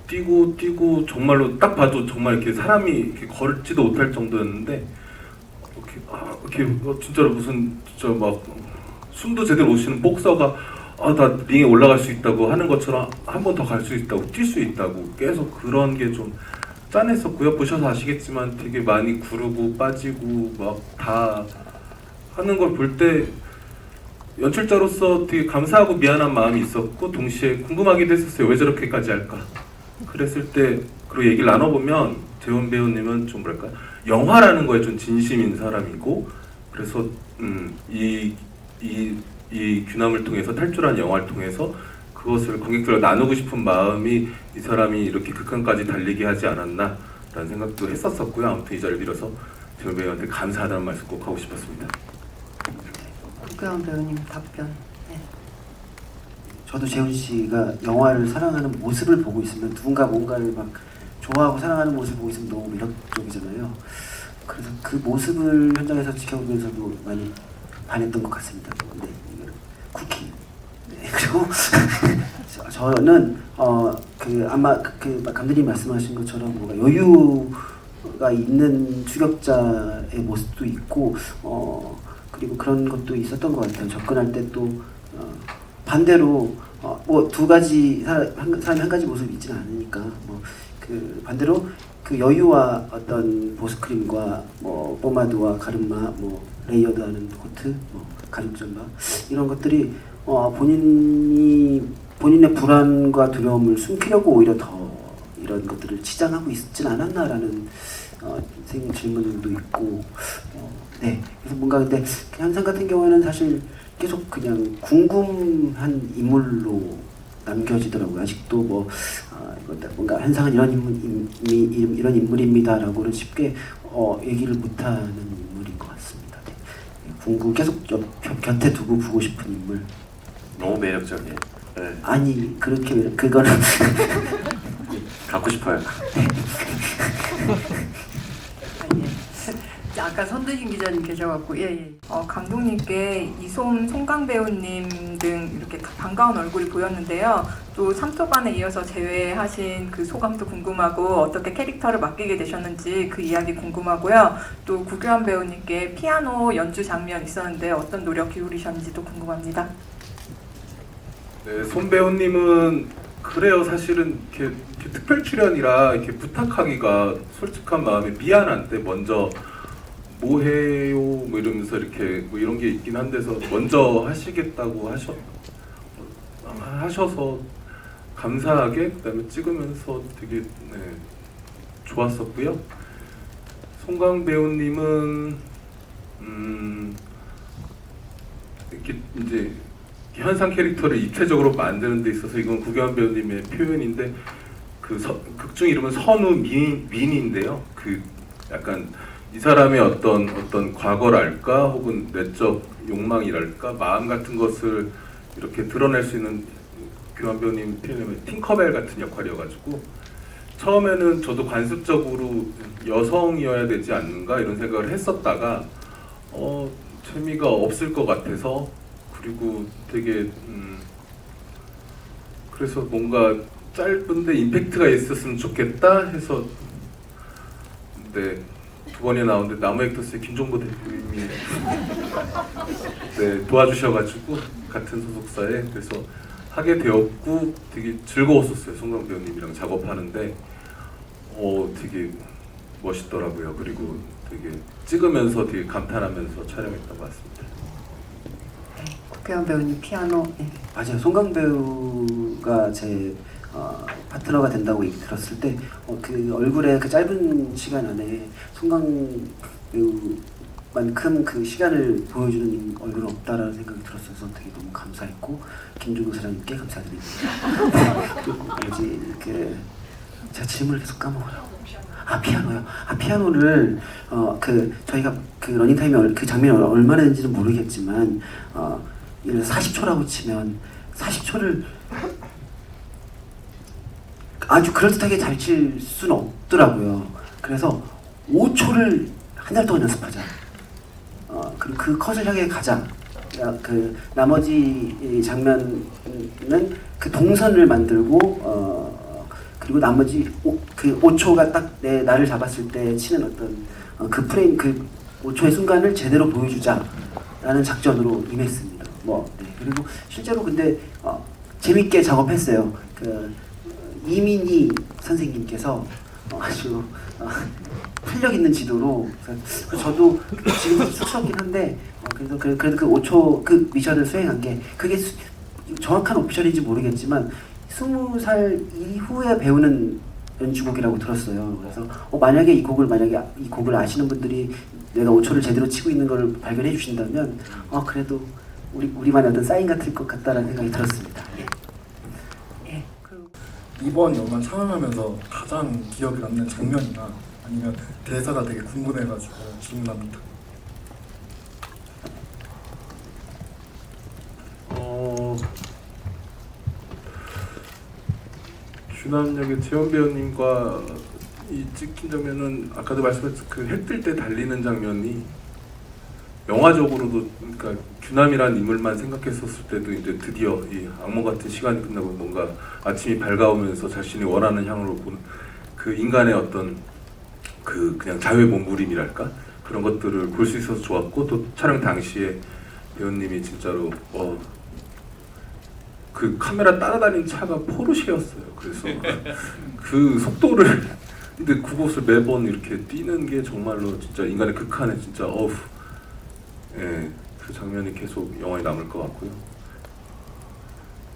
뛰고 정말로 딱 봐도 정말 이렇게 사람이 이렇게 걸지도 못할 정도였는데 이렇게 진짜로 무슨 진짜 막 숨도 제대로 못 쉬는 복서가 나 링에 올라갈 수 있다고 하는 것처럼 한 번 더 갈 수 있다고, 뛸 수 있다고 계속 그런 게 좀 짠했었고요. 보셔서 아시겠지만 되게 많이 구르고 빠지고 막 다 하는 걸 볼 때 연출자로서 되게 감사하고 미안한 마음이 있었고 동시에 궁금하기도 했었어요. 왜 저렇게까지 할까? 그랬을 때 그리고 얘기를 나눠보면 재훈 배우님은 좀 뭐랄까 영화라는 거에 좀 진심인 사람이고, 그래서 이 규남을 통해서 탈출한 영화를 통해서 그것을 관객들과 나누고 싶은 마음이 이 사람이 이렇게 극한까지 달리게 하지 않았나라는 생각도 했었었고요. 아무튼 이 자리를 빌어서 재훈 배우한테 감사하다는 말씀 꼭 하고 싶었습니다. 국경 배우님 답변. 네. 저도 재훈 씨가 영화를 사랑하는 모습을 보고 있으면 누군가 뭔가를 막 좋아하고 사랑하는 모습을 보고 있으면 너무 매력적이잖아요. 그래서 그 모습을 현장에서 지켜보면서도 많이 반했던 것 같습니다. 네, 쿠키. 네, 그리고 저는 아마 그 감독님 말씀하신 것처럼 뭔가 여유가 있는 추격자의 모습도 있고 그리고 그런 것도 있었던 것 같아요. 접근할 때 또 반대로 뭐 두 가지 사람이 한 가지 모습이 있지는 않으니까 그 반대로 그 여유와 어떤 보스크림과 뭐 포마드와 가르마, 뭐 레이어드하는 코트, 뭐 가죽 잠바 이런 것들이 본인의 불안과 두려움을 숨기려고 오히려 더 이런 것들을 치장하고 있진 않았나라는 질문도 있고, 네, 그래서 뭔가 근데 현상 같은 경우에는 사실 계속 그냥 궁금한 인물로 남겨지더라고요. 아직도 뭔가 현상은 이런 인물입니다라고는 쉽게 얘기를 못하는 인물인 것 같습니다. 네. 계속 곁에 두고 보고 싶은 인물. 너무 매력적이에요. 네. 아니 그거는 갖고 싶어요. 아까 손드신 기자님 계셔갖고 예. 감독님께 이솜, 송강 배우님 등 이렇게 반가운 얼굴이 보였는데요. 또 3초반에 이어서 재회하신 그 소감도 궁금하고 어떻게 캐릭터를 맡기게 되셨는지 그 이야기 궁금하고요. 또 구교환 배우님께 피아노 연주 장면 있었는데 어떤 노력 기울이셨는지도 궁금합니다. 네, 손 배우님은 그래요. 사실은 이렇게 특별 출연이라 이렇게 부탁하기가 솔직한 마음에 미안한데 먼저 뭐 해요? 뭐 이러면서 이렇게 뭐 이런 게 있긴 한데서 먼저 하시겠다고 하셔서 감사하게 그다음에 찍으면서 되게 좋았었고요. 송강 배우님은 이렇게 이제 현상 캐릭터를 입체적으로 만드는 데 있어서 이건 구교환 배우님의 표현인데 극중 이름은 선우민인데요. 그 약간 이 사람의 어떤 과거랄까 혹은 내적 욕망이랄까 마음 같은 것을 이렇게 드러낼 수 있는 교환 배우님 표현하면 팅커벨 같은 역할이어가지고 처음에는 저도 관습적으로 여성이어야 되지 않는가 이런 생각을 했었다가 재미가 없을 것 같아서 그리고 되게 그래서 뭔가 짧은데 임팩트가 있었으면 좋겠다 해서 두 번이 나오는데 나무 액터스의 김종보 대표님이 도와주셔가지고 같은 소속사에 그래서 하게 되었고 되게 즐거웠었어요. 송강 배우님이랑 작업하는데 되게 멋있더라고요. 그리고 되게 찍으면서 되게 감탄하면서 촬영했던 것 같습니다. 국회의원 배우님 피아노. 맞아요. 송강 배우가 제 파트너가 된다고 얘기 들었을 때 그 얼굴에 그 짧은 시간 안에 송강 배우만큼 그 시간을 보여주는 얼굴은 없다라는 생각이 들었어서 되게 너무 감사했고 김준호 사장님께 감사드립니다. 그리고 뭐지 제가 질문을 계속 까먹어요. 피아노요. 피아노를 저희가 그 러닝타임이 그 장면이 얼마나 되는지는 모르겠지만 예를 들어 40초라고 치면 40초를 아주 그럴듯하게 잘 칠 수는 없더라고요. 그래서 5초를 한 달 동안 연습하자. 그리고 그 컷을 향해 가자. 그 나머지 장면은 그 동선을 만들고 그리고 나머지 그 5초가 딱 나를 잡았을 때 치는 어떤 그 프레임 그 5초의 순간을 제대로 보여주자라는 작전으로 임했습니다. 그리고 실제로 근데 재밌게 작업했어요. 이민희 선생님께서 아주 활력 있는 지도로 그래서 저도 지금 쑥스럽긴 한데 그래도 그 5초 그 미션을 수행한 게 그게 정확한 오피셜인지 모르겠지만 20살 이후에 배우는 연주곡이라고 들었어요. 그래서 만약에 이 곡을 아시는 분들이 내가 5초를 제대로 치고 있는 걸 발견해 주신다면 그래도 우리만의 어떤 사인 같을 것 같다라는 생각이 들었습니다. 이번 영화 촬영하면서 가장 기억에 남는 장면이나 아니면 대사가 되게 궁금해가지고 질문합니다. 규남역의 재원 배우님과 이 찍힌 장면은 아까도 말씀했듯이 그 해 뜰 때 달리는 장면이 영화적으로도 그러니까 규남이란 인물만 생각했었을 때도 이제 드디어 이 악몽 같은 시간이 끝나고 뭔가 아침이 밝아오면서 자신이 원하는 향으로 보는 그 인간의 어떤 그 그냥 자유의 몸부림이랄까 그런 것들을 볼 수 있어서 좋았고 또 촬영 당시에 배우님이 진짜로 그 카메라 따라다닌 차가 포르쉐였어요. 그래서 그 속도를 근데 그곳을 매번 이렇게 뛰는 게 정말로 진짜 인간의 극한에 진짜 그 장면이 계속 영화에 남을 것 같고요.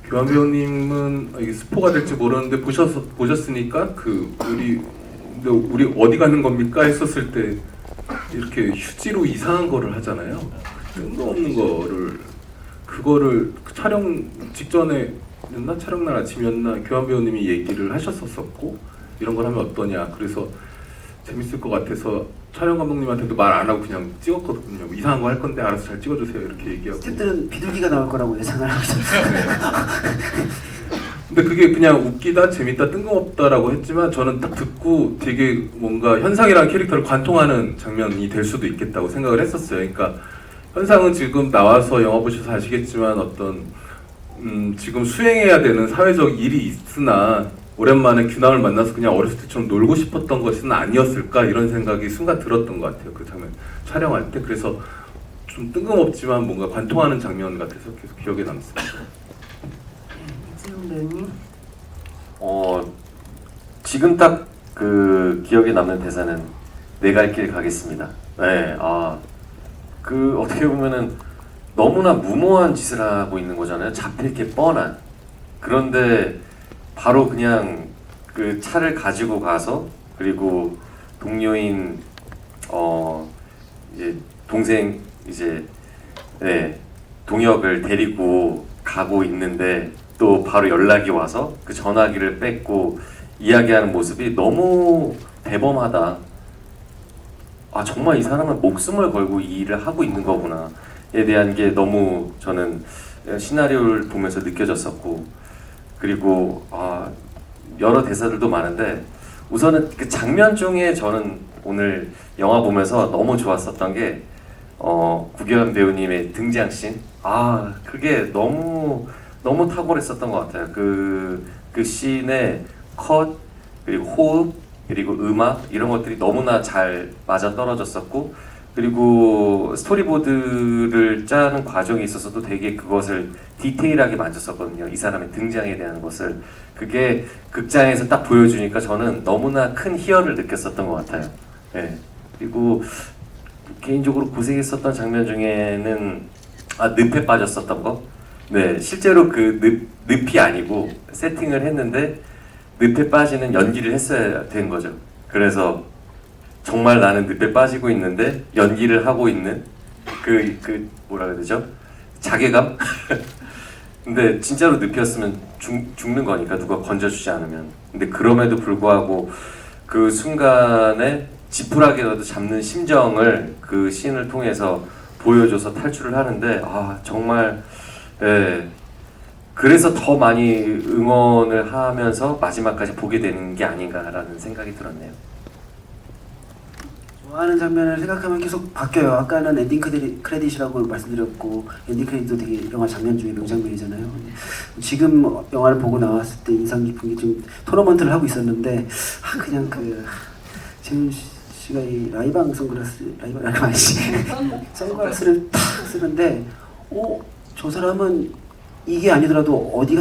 교환 배우님은 이게 스포가 될지 모르는데 보셨으니까 우리 어디 가는 겁니까 했었을 때 이렇게 휴지로 이상한 거를 하잖아요. 뜬금없는 거를 그거를 촬영 직전에였나 촬영날 아침이었나 교환 배우님이 얘기를 하셨었고 이런 걸 하면 어떠냐. 그래서 재밌을 것 같아서 촬영 감독님한테도 말 안 하고 그냥 찍었거든요. 이상한 거 할 건데 알아서 잘 찍어주세요 이렇게 얘기하고. 스태프들은 비둘기가 나올 거라고 예상을 하고 있었어요. 근데 그게 그냥 웃기다, 재밌다, 뜬금없다라고 했지만 저는 딱 듣고 되게 뭔가 현상이라는 캐릭터를 관통하는 장면이 될 수도 있겠다고 생각을 했었어요. 그러니까 현상은 지금 나와서 영화 보셔서 아시겠지만 어떤 지금 수행해야 되는 사회적 일이 있으나 오랜만에 규남을 만나서 그냥 어렸을 때처럼 놀고 싶었던 것은 아니었을까 이런 생각이 순간 들었던 것 같아요. 그 장면 촬영할 때. 그래서 좀 뜬금없지만 뭔가 관통하는 장면 같아서 계속 기억에 남습니다. 이재용 배우님. 지금 딱 그 기억에 남는 대사는 내 갈 길 가겠습니다. 그 어떻게 보면은 너무나 무모한 짓을 하고 있는 거잖아요. 잡힐 게 뻔한. 그런데 바로 그냥 그 차를 가지고 가서 그리고 동료인 이제 동생 이제 네, 동혁을 데리고 가고 있는데 또 바로 연락이 와서 그 전화기를 뺏고 이야기하는 모습이 너무 대범하다. 아 정말 이 사람은 목숨을 걸고 이 일을 하고 있는 거구나에 대한 게 너무 저는 시나리오를 보면서 느껴졌었고, 그리고 여러 대사들도 많은데 우선은 그 장면 중에 저는 오늘 영화 보면서 너무 좋았었던 게 구교환 배우님의 등장씬. 그게 너무 탁월했었던 것 같아요. 그 씬의 컷 그리고 호흡 그리고 음악 이런 것들이 너무나 잘 맞아 떨어졌었고, 그리고 스토리보드를 짜는 과정에 있어서도 되게 그것을 디테일하게 만졌었거든요. 이 사람의 등장에 대한 것을. 그게 극장에서 딱 보여주니까 저는 너무나 큰 희열을 느꼈었던 것 같아요. 네. 그리고 개인적으로 고생했었던 장면 중에는 늪에 빠졌었던 거. 네, 실제로 그 늪이 아니고 세팅을 했는데 늪에 빠지는 연기를 했어야 된 거죠. 그래서 정말 나는 늪에 빠지고 있는데 연기를 하고 있는 그 뭐라 그래야 되죠? 자괴감? 근데 진짜로 늪이었으면 죽는 거니까, 누가 건져주지 않으면. 근데 그럼에도 불구하고 그 순간에 지푸라기라도 잡는 심정을 그 씬을 통해서 보여줘서 탈출을 하는데 정말 그래서 더 많이 응원을 하면서 마지막까지 보게 되는 게 아닌가라는 생각이 들었네요. 좋아하는 장면을 생각하면 계속 바뀌어요. 아까는 엔딩 크레딧이라고 말씀드렸고, 엔딩 크레딧도 되게 영화 장면 중에 명장면이잖아요. 지금 영화를 보고 나왔을 때 인상 깊은 게 좀 토너먼트를 하고 있었는데 그냥 재민 씨가 이 라이방 선글라스를 탁 쓰는데 저 사람은 이게 아니더라도 어디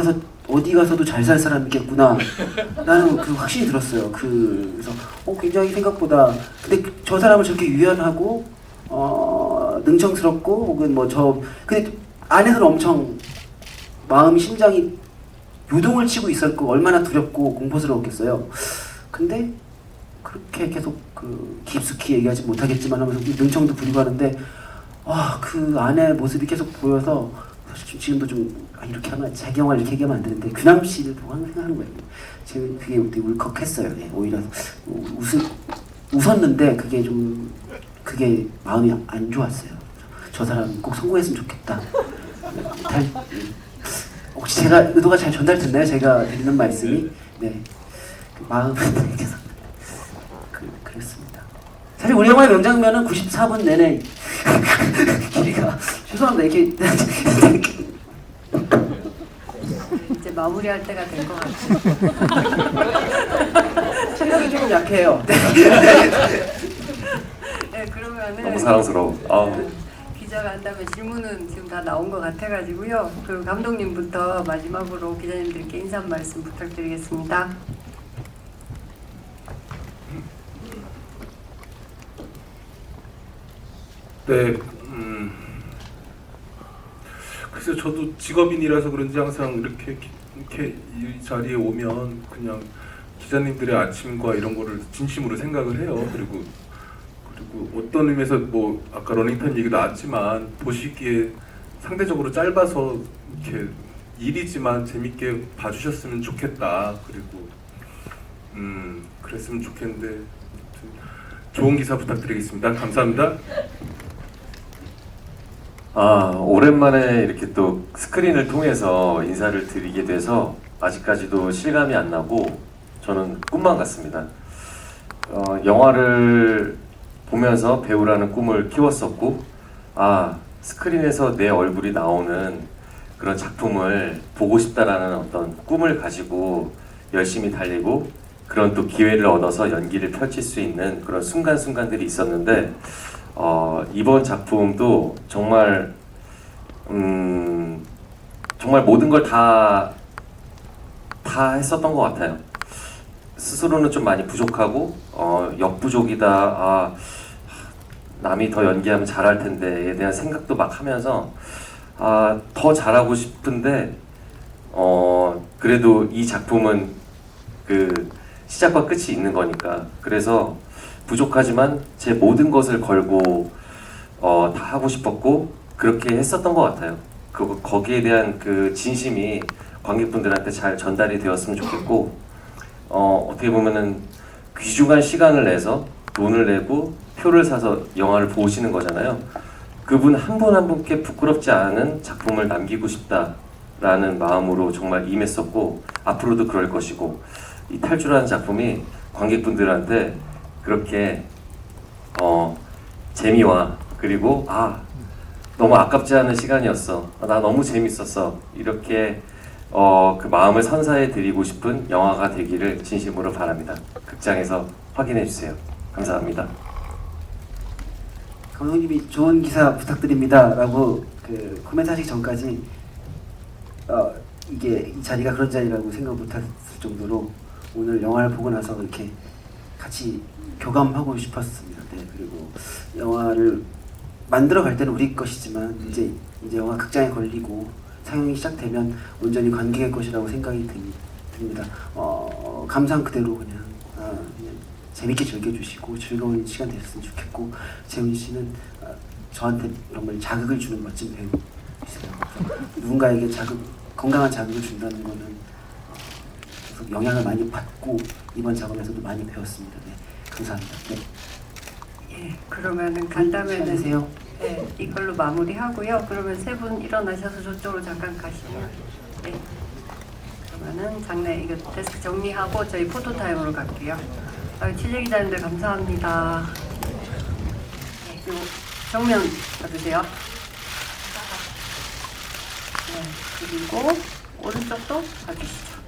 가서도 잘 살 사람이겠구나 라는 그 확신이 들었어요. 그래서 굉장히 생각보다, 근데 저 사람은 저렇게 유연하고 능청스럽고 혹은 근데 안에서는 엄청 심장이 요동을 치고 있었고 얼마나 두렵고 공포스러웠겠어요. 근데 그렇게 계속 깊숙이 얘기하지 못하겠지만 하면서 능청도 부리고 하는데 그 안에 모습이 계속 보여서 사실 지금도 좀 이렇게 하면, 자기 영화를 이렇게 얘기하면 안 되는데 규남 씨를 보고 항상 생각하는 거예요. 지금 그게 되게 울컥했어요. 오히려 웃었는데 그게 마음이 안 좋았어요. 저 사람 꼭 성공했으면 좋겠다. 혹시 제가 의도가 잘 전달됐나요? 제가 드리는 말씀이 마음은 계속 그랬습니다. 사실 우리 영화의 명장면은 94분 내내 길이가 죄송합니다. 이렇게 이제 마무리할 때가 된 것 같아요. 체력이 조금 약해요. 네, 그러면은 너무 사랑스러워. 기자가 한다면 질문은 지금 다 나온 것 같아가지고요. 그 감독님부터 마지막으로 기자님들께 인사 한 말씀 부탁드리겠습니다. 네, 글쎄 저도 직업인이라서 그런지 항상 이렇게 이 자리에 오면 그냥 기자님들의 아침과 이런 거를 진심으로 생각을 해요. 그리고 어떤 의미에서 아까 러닝타임 얘기 나왔지만 보시기에 상대적으로 짧아서 이렇게 일이지만 재밌게 봐주셨으면 좋겠다. 그리고 그랬으면 좋겠는데 좋은 기사 부탁드리겠습니다. 감사합니다. 오랜만에 이렇게 또 스크린을 통해서 인사를 드리게 돼서 아직까지도 실감이 안 나고 저는 꿈만 같습니다. 영화를 보면서 배우라는 꿈을 키웠었고, 스크린에서 내 얼굴이 나오는 그런 작품을 보고 싶다라는 어떤 꿈을 가지고 열심히 달리고 그런 또 기회를 얻어서 연기를 펼칠 수 있는 그런 순간순간들이 있었는데, 이번 작품도 정말 모든 걸 다 했었던 것 같아요. 스스로는 좀 많이 부족하고 역부족이다. 남이 더 연기하면 잘할 텐데에 대한 생각도 막 하면서 더 잘하고 싶은데 그래도 이 작품은 그 시작과 끝이 있는 거니까 그래서 부족하지만 제 모든 것을 걸고 다 하고 싶었고 그렇게 했었던 것 같아요. 거기에 대한 그 진심이 관객분들한테 잘 전달이 되었으면 좋겠고 어떻게 보면은 귀중한 시간을 내서 돈을 내고 표를 사서 영화를 보시는 거잖아요. 그분 한 분 한 분께 부끄럽지 않은 작품을 남기고 싶다라는 마음으로 정말 임했었고 앞으로도 그럴 것이고 이 탈주라는 작품이 관객분들한테 그렇게 재미와 그리고 너무 아깝지 않은 시간이었어. 나 너무 재밌었어. 이렇게 그 마음을 선사해 드리고 싶은 영화가 되기를 진심으로 바랍니다. 극장에서 확인해 주세요. 감사합니다. 감독님이 좋은 기사 부탁드립니다라고 그 코멘트 하시기 전까지 이게 이 자리가 그런 자리라고 생각 못했을 정도로 오늘 영화를 보고 나서 이렇게 같이 교감하고 싶었습니다. 네, 그리고 영화를 만들어 갈 때는 우리 것이지만 이제 영화 극장에 걸리고 상영이 시작되면 온전히 관객의 것이라고 생각이 듭니다. 감상 그대로 그냥 재밌게 즐겨주시고 즐거운 시간 되셨으면 좋겠고 재훈 씨는 저한테 정말 자극을 주는 멋진 배우이세요. 누군가에게 건강한 자극을 준다는 거는 계속 영향을 많이 받고 이번 작업에서도 많이 배웠습니다. 네, 감사합니다. 네. 예, 그러면은 간다면은 되세요. 네, 이걸로 마무리하고요. 그러면 세 분 일어나셔서 저쪽으로 잠깐 가시면 네. 그러면은 장례 이거 데스크 정리하고 저희 포토타임으로 갈게요. 취재 기자님들 감사합니다. 네, 그리고 정면 봐주세요. 네, 그리고 오른쪽도 봐주시죠.